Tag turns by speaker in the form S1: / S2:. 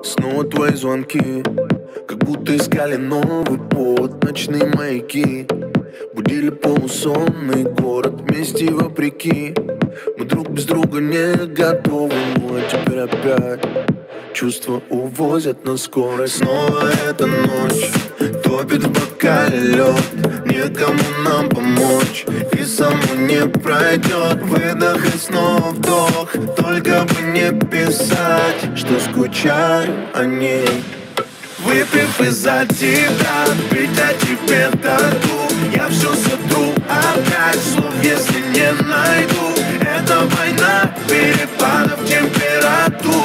S1: Снова твои звонки, как будто искали новый повод. Ночные маяки будили полусонный город. Вместе и вопреки мы друг без друга не готовы. Ну а теперь опять чувства увозят на скорость. Снова эта ночь топит в бокале лед. Некому нам помочь, и само не пройдет. Выдох и снова вдох, только бы не писать, что скучаю о ней. Выпив из-за тебя, пить о тебе тату. Я все сотру опять, слов если не найду. Это война перепадов температур.